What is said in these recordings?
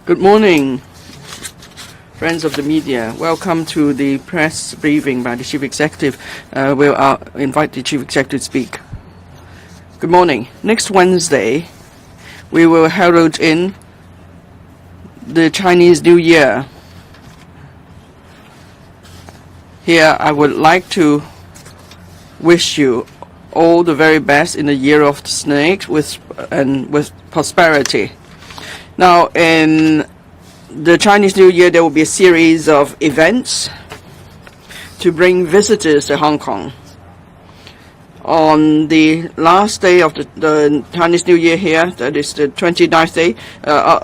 Good morning, friends of the media. Welcome to the press briefing by the Chief Executive. We'll invite the Chief Executive to speak. Good morning. Next Wednesday, we will herald in the Chinese New Year. Here, I would like to wish you all the very best in the year of the snake with prosperity. Now, in the Chinese New Year, there will be a series of events to bring visitors to Hong Kong. On the last day of the Chinese New Year here, that is the 29th day,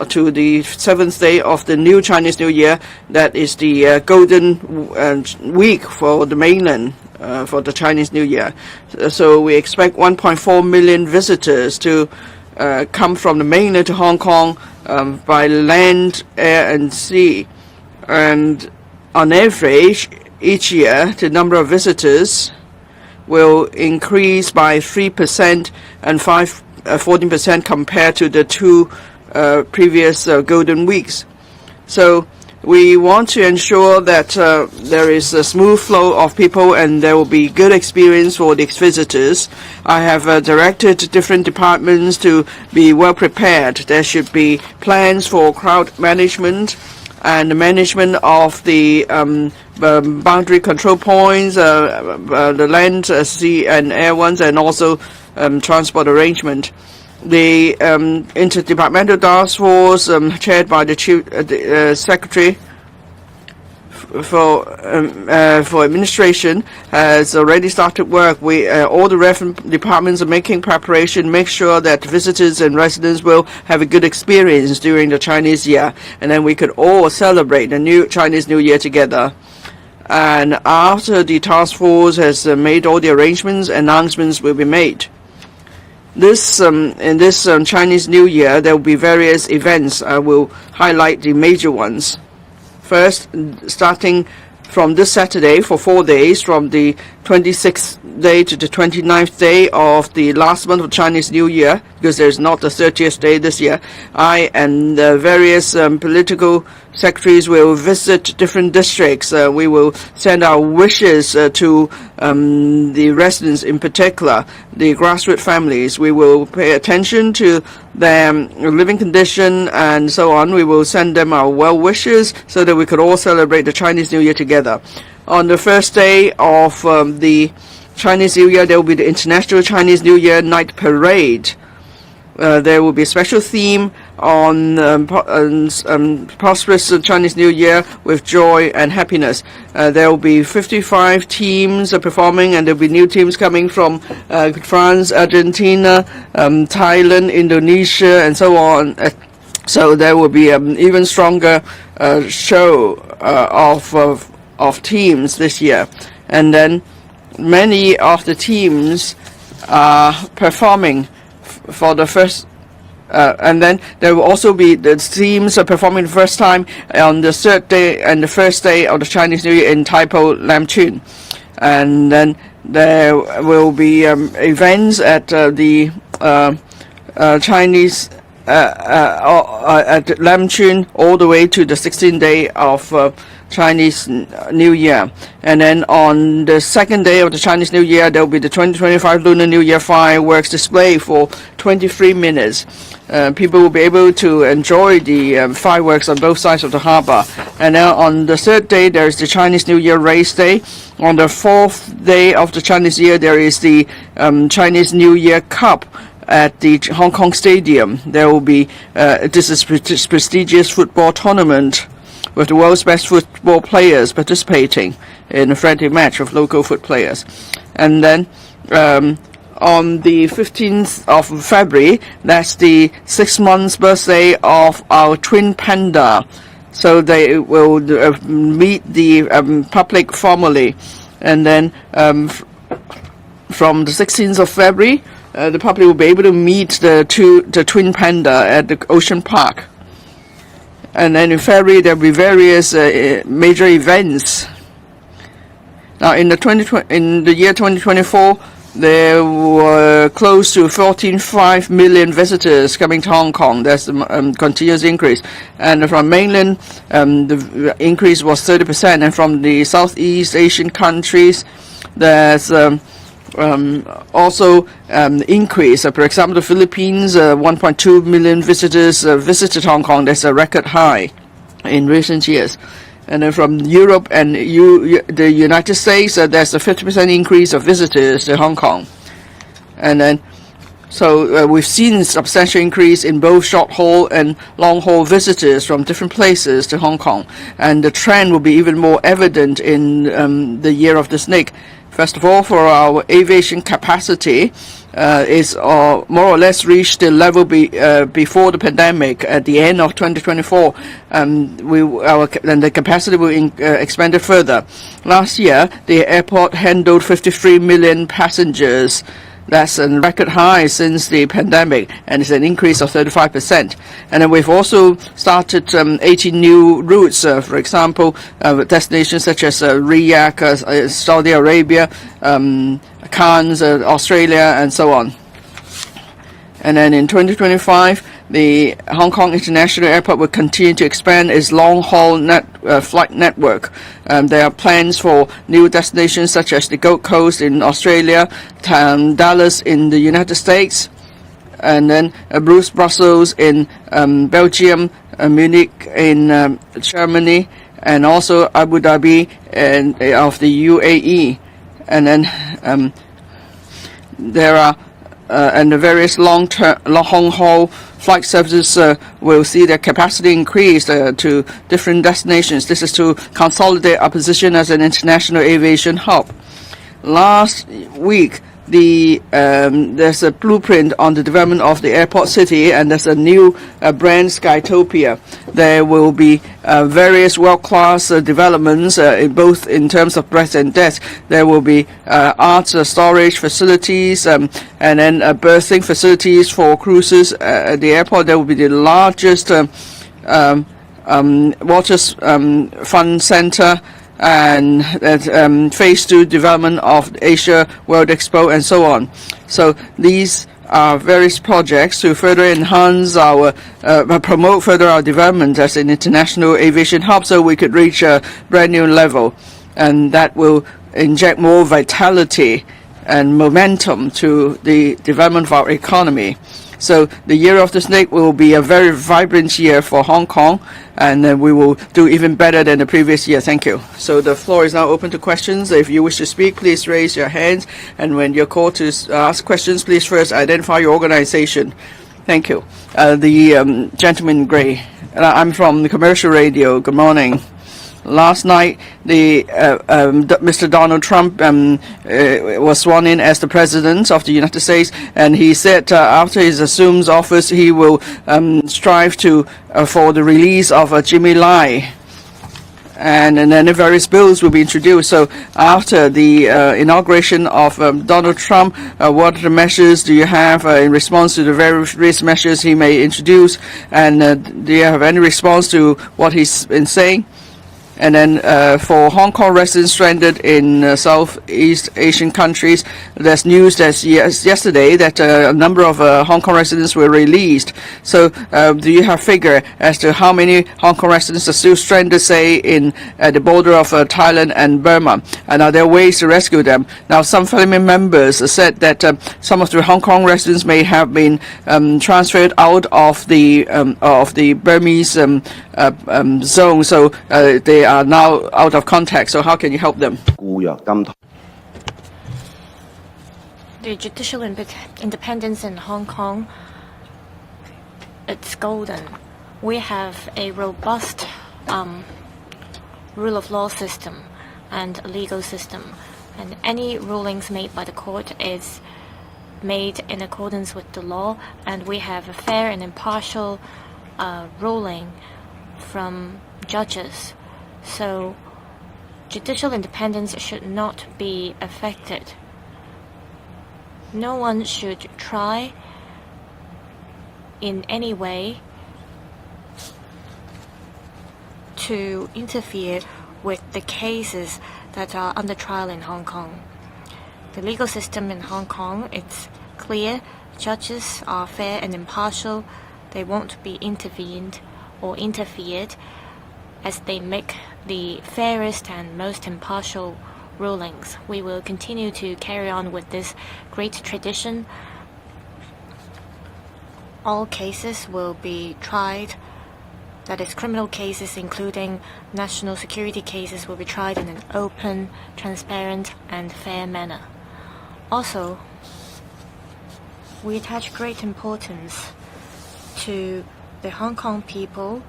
to the 7th day of the new Chinese New Year, that is the golden week for the mainland, for the Chinese New Year. So we expect 1.4 million visitors to come from the mainland to Hong Kong by land, air and sea. And on average, each year, the number of visitors will increase by 3% and 14% compared to the two previous golden weeks. So we want to ensure that there is a smooth flow of people and there will be good experience for the visitors. I have directed different departments to be well prepared. There should be plans for crowd management and the management of the boundary control points, the land, sea and air ones, and also transport arrangement. The interdepartmental task force chaired by the Chief Secretary for administration has already started work. All the relevant departments are making preparation, make sure that visitors and residents will have a good experience during the Chinese year, and then we could all celebrate the new Chinese New Year together. And after the task force has made all the arrangements, announcements will be made. In this Chinese New Year, there will be various events. I will highlight the major ones. First, starting from this Saturday for 4 days, from the 26th day to the 29th day of the last month of Chinese New Year, because there's not the 30th day this year, I and various political secretaries will visit different districts. We will send our wishes to the residents, in particular, the grassroots families. We will pay attention to their living condition and so on. We will send them our well wishes so that we could all celebrate the Chinese New Year together. On the first day of the Chinese New Year, there will be the International Chinese New Year Night Parade. There will be a special theme on prosperous Chinese New Year with joy and happiness. There will be 55 teams performing, and there will be new teams coming from France, Argentina, Thailand, Indonesia, and so on. So there will be an even stronger show of teams this year. And then many of the teams are performing for the first, and then there will also be the teams performing the first time on the third day and the first day of the Chinese New Year in Tai Po, Lam Tsuen. And then there will be events at the Chinese at Lam Tsuen all the way to the 16th day of Chinese New Year. And then on the second day of the Chinese New Year, there will be the 2025 Lunar New Year fireworks display for 23 minutes. People will be able to enjoy the fireworks on both sides of the harbor. And then on the third day, there is the Chinese New Year race day. On the fourth day of the Chinese year, there is the Chinese New Year Cup at the Hong Kong Stadium. There will be this is prestigious football tournament with the world's best football players participating in a friendly match with local foot players. And then on the 15th of February, that's the 6 months birthday of our twin panda. So they will meet the public formally. And then from the 16th of February, the public will be able to meet the twin panda at the Ocean Park. And then in February, there will be various major events. Now, in the year 2024, there were close to 14.5 million visitors coming to Hong Kong. That's a continuous increase. And from mainland, the increase was 30%. And from the Southeast Asian countries, there's also increase. For example, the Philippines, 1.2 million visitors visited Hong Kong. That's a record high in recent years. And then from Europe and the United States, there's a 50% increase of visitors to Hong Kong. And then, so we've seen a substantial increase in both short-haul and long-haul visitors from different places to Hong Kong. And the trend will be even more evident in the Year of the Snake. First of all, for our aviation capacity, is more or less reached the level before the pandemic at the end of 2024. And the capacity will expand further. Last year, the airport handled 53 million passengers. That's a record high since the pandemic, and it's an increase of 35%. And then we've also started 18 new routes, for example, destinations such as Riyadh, Saudi Arabia, Cannes, Australia, and so on. And then in 2025, the Hong Kong International Airport will continue to expand its long-haul flight network. There are plans for new destinations such as the Gold Coast in Australia, Dallas in the United States, and then Brussels in Belgium, Munich in Germany, and also Abu Dhabi of the UAE. And then there are and the various long-haul flight services will see their capacity increase to different destinations. This is to consolidate our position as an international aviation hub. Last week, there's a blueprint on the development of the airport city, and there's a new brand, Skytopia. There will be various world-class developments, both in terms of breadth and depth. There will be art storage facilities, and then berthing facilities for cruises at the airport. There will be the largest water fun center, and phase 2 development of Asia World Expo, and so on. So these are various projects to further enhance our promote further our development as an international aviation hub, so we could reach a brand new level, and that will inject more vitality and momentum to the development of our economy. So the Year of the Snake will be a very vibrant year for Hong Kong, and we will do even better than the previous year. Thank you. So the floor is now open to questions. If you wish to speak, please raise your hands, and when you're called to ask questions, please first identify your organization. Thank you. The gentleman in grey. I'm from the Commercial Radio. Good morning. Last night, Mr. Donald Trump was sworn in as the President of the United States, and he said after he assumes office, he will strive for the release of Jimmy Lai. And then various bills will be introduced. So after the inauguration of Donald Trump, what measures do you have in response to the various measures he may introduce? And do you have any response to what he's been saying? And then for Hong Kong residents stranded in Southeast Asian countries, there's news that yesterday that a number of Hong Kong residents were released. So do you have figure as to how many Hong Kong residents are still stranded, say, at the border of Thailand and Burma? And are there ways to rescue them? Now, some family members said that some of the Hong Kong residents may have been transferred out of the Burmese zone, so they are now out of contact. So how can you help them? The judicial independence in Hong Kong, it's golden. We have a robust rule of law system and legal system, and any rulings made by the court is made in accordance with the law, and we have a fair and impartial ruling from judges. So judicial independence should not be affected. No one should try in any way to interfere with the cases that are under trial in Hong Kong. The legal system in Hong Kong, it's clear. Judges are fair and impartial. They won't be intervened or interfered as they make the fairest and most impartial rulings. We will continue to carry on with this great tradition. All cases will be tried, that is, criminal cases including national security cases will be tried in an open, transparent and fair manner. Also, we attach great importance to the Hong Kong people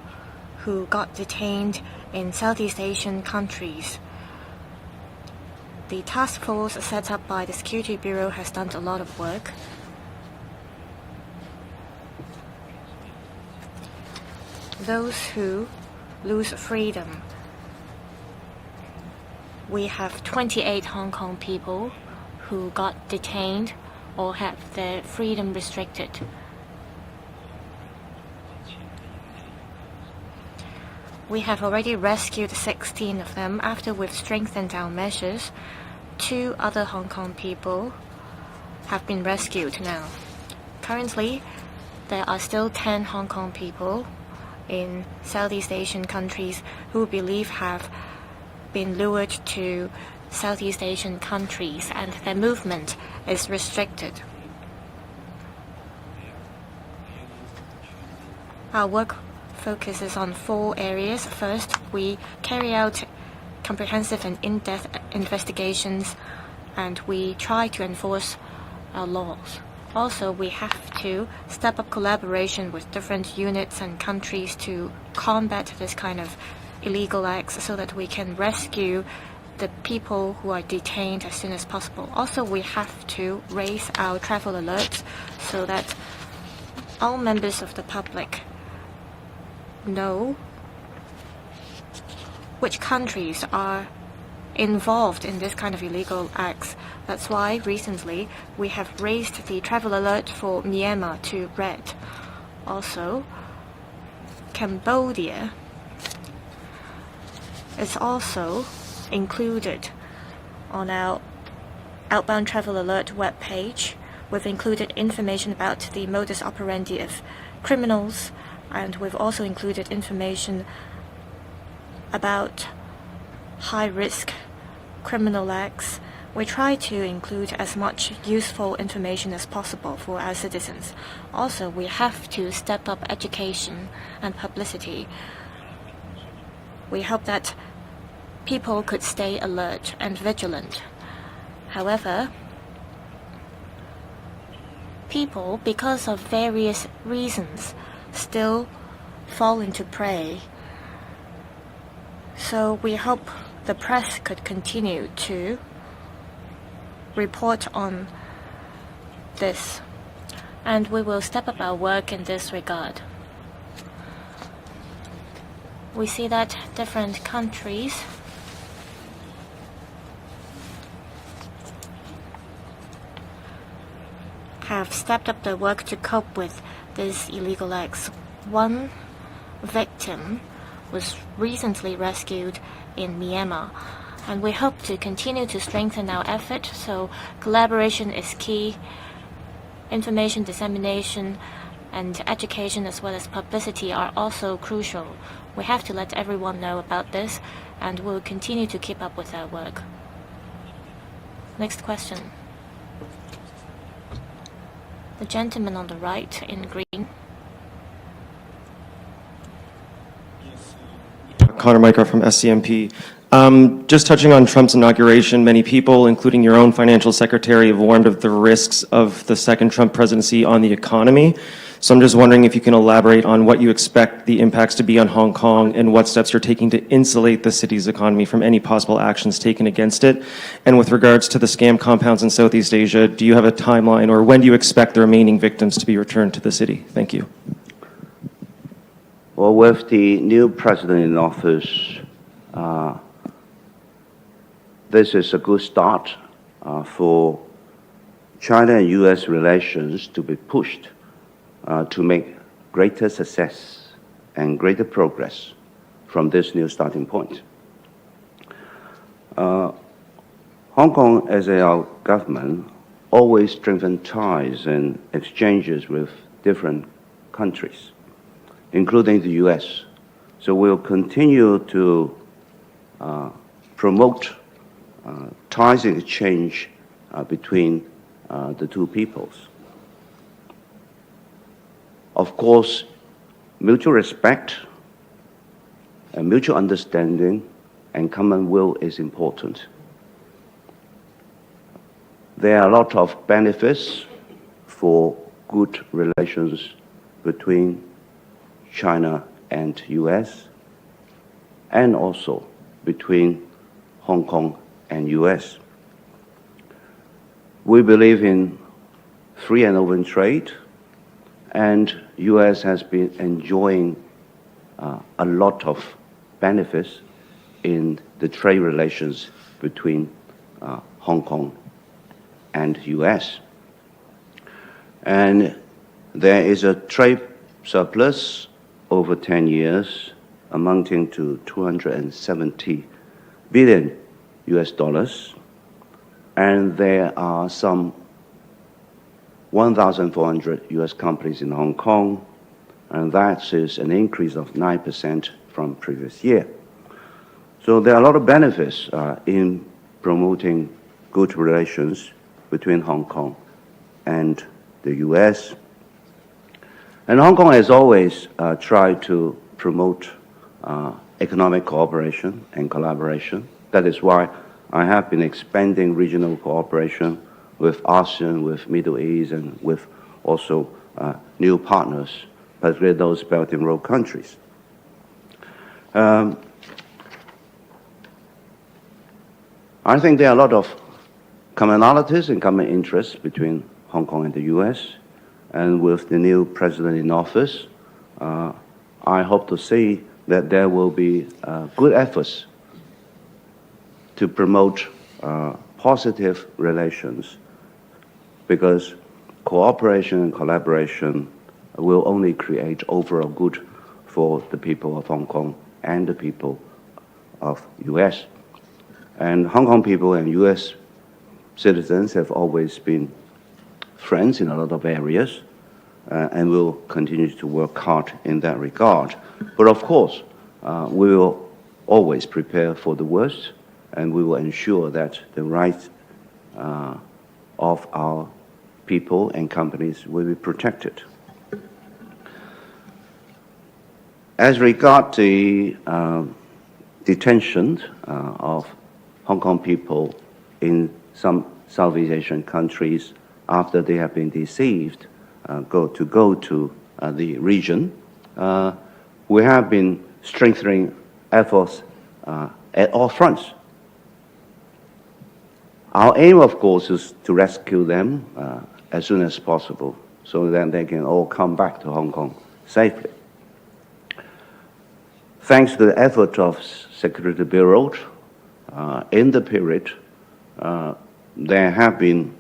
who got detained in Southeast Asian countries. The task force set up by the Security Bureau has done a lot of work. Those who lose freedom, we have 28 Hong Kong people who got detained or have their freedom restricted. We have already rescued 16 of them. After we've strengthened our measures, 2 other Hong Kong people have been rescued now. Currently, there are still 10 Hong Kong people in Southeast Asian countries who we believe have been lured to Southeast Asian countries and their movement is restricted. Our work focuses on 4 areas. First, we carry out comprehensive and in-depth investigations and we try to enforce our laws. Also, we have to step up collaboration with different units and countries to combat this kind of illegal acts so that we can rescue the people who are detained as soon as possible. Also, we have to raise our travel alerts so that all members of the public know which countries are involved in this kind of illegal acts. That's why recently we have raised the travel alert for Myanmar to red. Also, Cambodia is also included on our outbound travel alert webpage. We've included information about the modus operandi of criminals, and we've also included information about high-risk criminal acts. We try to include as much useful information as possible for our citizens. Also, we have to step up education and publicity. We hope that people could stay alert and vigilant. However, people, because of various reasons, still fall into prey. So we hope the press could continue to report on this, and we will step up our work in this regard. We see that different countries have stepped up their work to cope with these illegal acts. One victim was recently rescued in Myanmar, and we hope to continue to strengthen our effort, so collaboration is key. Information dissemination and education as well as publicity are also crucial. We have to let everyone know about this, and we'll continue to keep up with our work. Next question. The gentleman on the right in green. Connor Micro from SCMP. Just touching on Trump's inauguration, many people, including your own financial secretary, have warned of the risks of the second Trump presidency on the economy. So I'm just wondering if you can elaborate on what you expect the impacts to be on Hong Kong and what steps you're taking to insulate the city's economy from any possible actions taken against it. And with regards to the scam compounds in Southeast Asia, do you have a timeline, or when do you expect the remaining victims to be returned to the city? Thank you. Well, with the new president in office, this is a good start for China and U.S. relations to be pushed to make greater success and greater progress from this new starting point. Hong Hong Kong, as our government, always strengthened ties and exchanges with different countries, including the U.S. So we'll continue to promote ties and exchange between the two peoples. Of course, mutual respect and mutual understanding and common will is important. There are a lot of benefits for good relations between China and US, and also between Hong Kong and US. We believe in free and open trade, and US has been enjoying a lot of benefits in the trade relations between Hong Kong and US. And there is a trade surplus over 10 years amounting to 270 billion US dollars, and there are some 1,400 US companies in Hong Kong, and that is an increase of 9% from previous year. So there are a lot of benefits in promoting good relations between Hong Kong and the US. And Hong Kong has always tried to promote economic cooperation and collaboration. That is why I have been expanding regional cooperation with ASEAN, with Middle East, and with also new partners, particularly those Belt and Road countries. I think there are a lot of commonalities and common interests between Hong Kong and the US, and with the new president in office, I hope to see that there will be good efforts to promote positive relations, because cooperation and collaboration will only create overall good for the people of Hong Kong and the people of US. And Hong Kong people and US citizens have always been friends in a lot of areas, and will continue to work hard in that regard. But of course, we will always prepare for the worst, and we will ensure that the rights of our people and companies will be protected. As regard the detention of Hong Kong people in some Southeast Asian countries after they have been deceived go to the region, we have been strengthening efforts at all fronts. Our aim, of course, is to rescue them as soon as possible, so that they can all come back to Hong Kong safely. Thanks to the effort of Security Bureau, in the period, there have been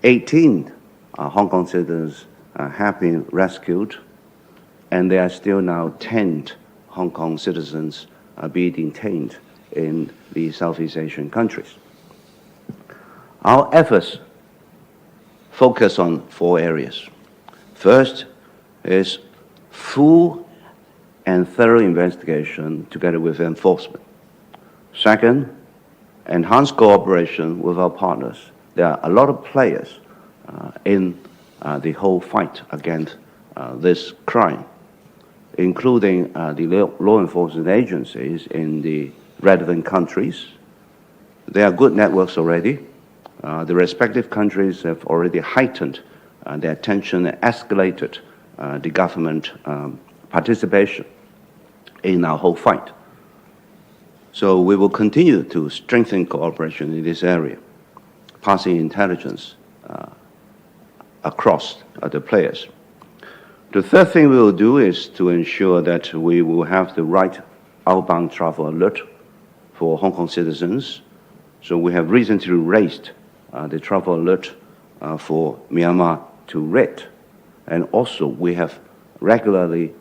18 Hong Kong citizens have been rescued, and there are still now 10 Hong Kong citizens being detained in the Southeast Asian countries. Our efforts focus on 4 areas. First is full and thorough investigation together with enforcement. Second, enhanced cooperation with our partners. There are a lot of players in the whole fight against this crime, including the law enforcement agencies in the relevant countries. There are good networks already. The respective countries have already heightened their attention and escalated the government participation in our whole fight. So we will continue to strengthen cooperation in this area, passing intelligence across the players. The third thing we will do is to ensure that we will have the right outbound travel alert for Hong Kong citizens. So we have recently raised the travel alert for Myanmar to red. And also we have regularly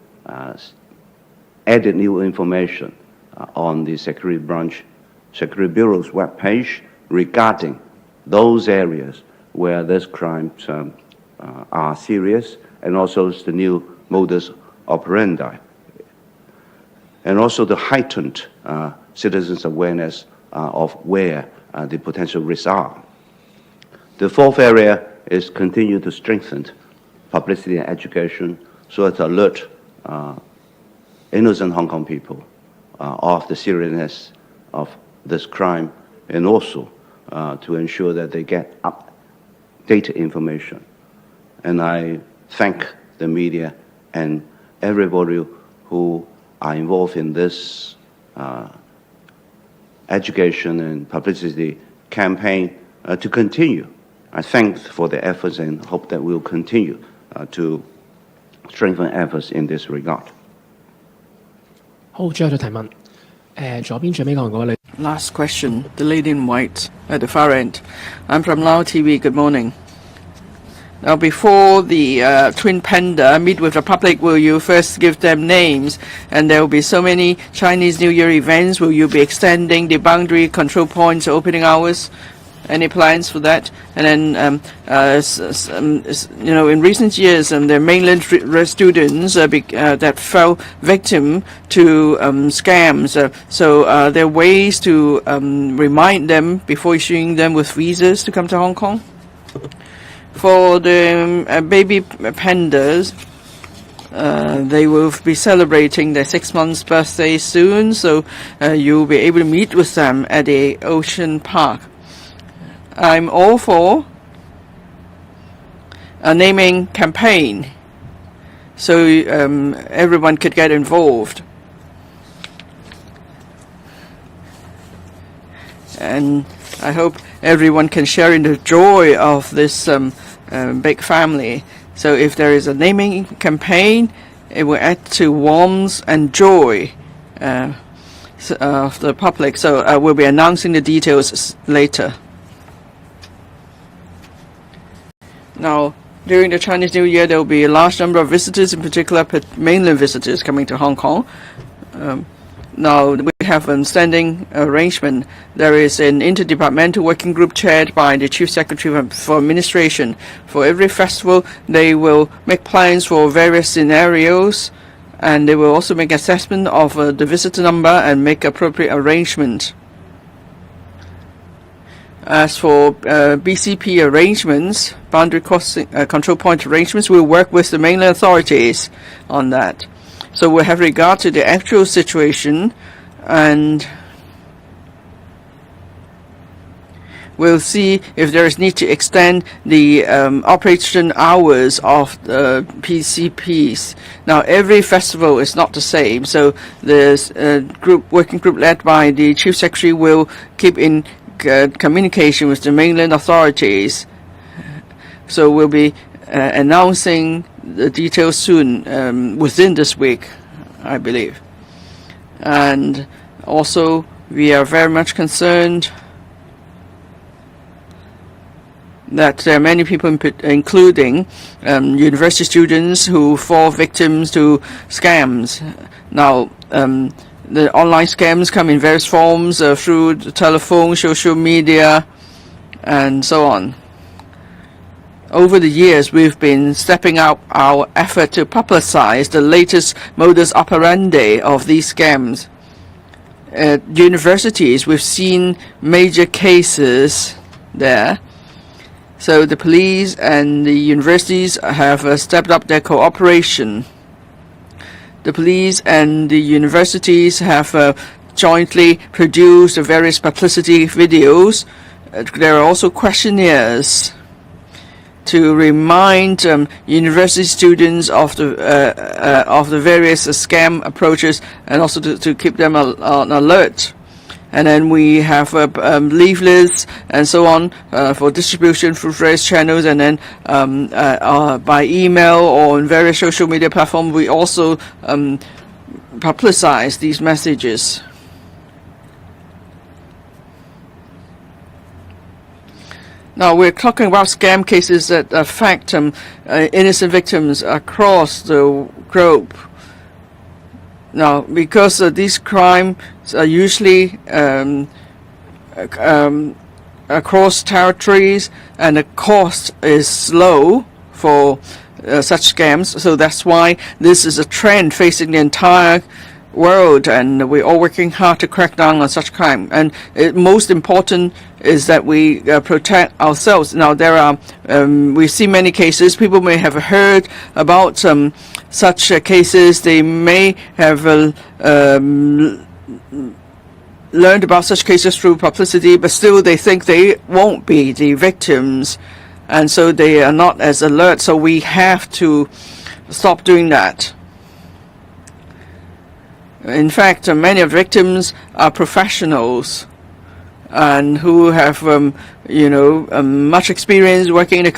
added new information on the security branch Security Bureau's webpage regarding those areas where these crimes are serious, and also the new modus operandi, and also the heightened citizens' awareness of where the potential risks are. The fourth area is continue to strengthen publicity and education so as to alert innocent Hong Kong people of the seriousness of this crime, and also to ensure that they get updated information. And I thank the media and everybody who are involved in this education and publicity campaign to continue. I thank for the efforts and hope that we'll continue to strengthen efforts in this regard. 好，最後一條提問。左邊最尾嗰個女。Last question, the lady in white at the far end. I'm from Lao TV. Good morning. Now, before the Twin Panda meet with the public, will you first give them names? And there will be so many Chinese New Year events. Will you be extending the boundary control points opening hours? Any plans for that? And then, you know, in recent years, the mainland students that fell victim to scams. So there are ways to remind them before issuing them with visas to come to Hong Kong. For the baby pandas, they will be celebrating their 6 months birthday soon, so you'll be able to meet with them at the Ocean Park. I'm all for a naming campaign so everyone could get involved. And I hope everyone can share in the joy of this big family. So if there is a naming campaign, it will add to warmth and joy of the public. So we'll be announcing the details later. Now, during the Chinese New Year, there will be a large number of visitors, in particular mainland visitors, coming to Hong Kong. Now, we have a standing arrangement. There is an interdepartmental working group chaired by the Chief Secretary for Administration. For every festival, they will make plans for various scenarios, and they will also make assessment of the visitor number and make appropriate arrangement. As for BCP arrangements, boundary crossing control point arrangements, we'll work with the mainland authorities on that. So we'll have regard to the actual situation, and we'll see if there is need to extend the operation hours of the PCPs. Now, every festival is not the same, so the working group led by the Chief Secretary will keep in communication with the mainland authorities. So we'll be announcing the details soon, within this week, I believe. And also, we are very much concerned that there are many people, including university students, who fall victims to scams. Now, the online scams come in various forms through the telephone, social media, and so on. Over the years, we've been stepping up our effort to publicize the latest modus operandi of these scams. At universities, we've seen major cases there. So the police and the universities have stepped up their cooperation. The police and the universities have jointly produced various publicity videos. There are also questionnaires to remind university students of the various scam approaches, and also to keep them on alert. And then we have leaflets and so on for distribution through various channels, and then by email or on various social media platforms, we also publicize these messages. Now, we're talking about scam cases that affect innocent victims across the globe. Now, because these crimes are usually across territories, and the cost is low for such scams. So that's why this is a trend facing the entire world, and we're all working hard to crack down on such crime. And most important is that we protect ourselves. Now, there are we see many cases. People may have heard about such cases. They may have learned about such cases through publicity, but still they think they won't be the victims, and so they are not as alert. So we have to stop doing that. In fact, many of the victims are professionals and who have much experience working in the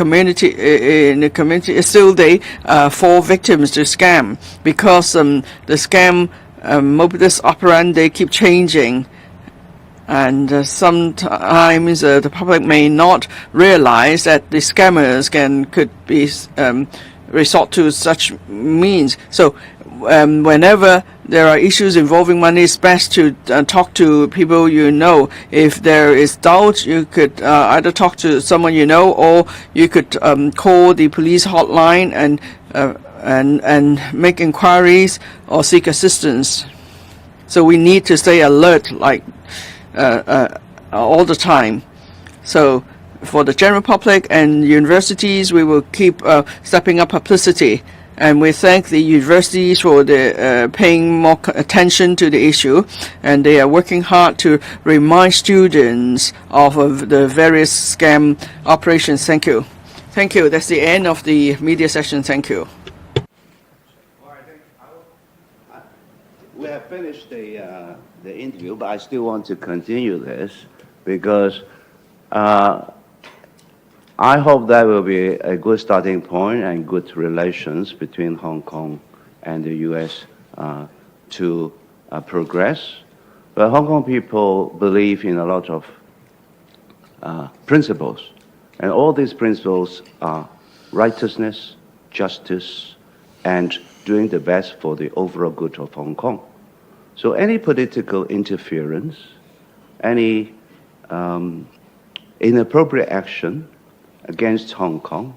community. Still they fall victims to scam, because the scam modus operandi keep changing. And sometimes the public may not realize that the scammers could be resort to such means. So whenever there are issues involving money, it's best to talk to people you know. If there is doubt, you could either talk to someone you know, or you could call the police hotline and make inquiries or seek assistance. So we need to stay alert, like all the time. So for the general public and universities, we will keep stepping up publicity. And we thank the universities for paying more attention to the issue, and they are working hard to remind students of the various scam operations. Thank you. Thank you. That's the end of the media session. Thank you. We have finished the interview, but I still want to continue this because I hope that will be a good starting point and good relations between Hong Kong and the U.S. To progress. But Hong Kong people believe in a lot of principles, and all these principles are righteousness, justice, and doing the best for the overall good of Hong Kong. So any political interference, any inappropriate action against Hong Kong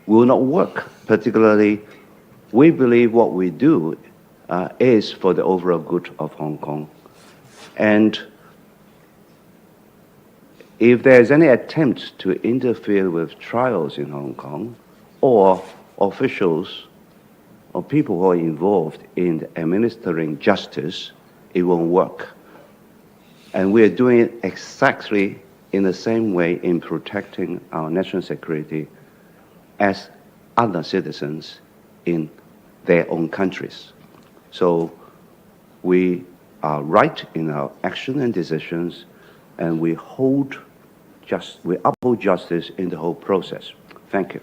will not work. Particularly, we believe what we do is for the overall good of Hong Kong. And if there's any attempt to interfere with trials in Hong Kong, or officials or people who are involved in administering justice, it won't work. And we are doing it exactly in the same way in protecting our national security as other citizens in their own countries. So we are right in our action and decisions, and we uphold justice in the whole process. Thank you.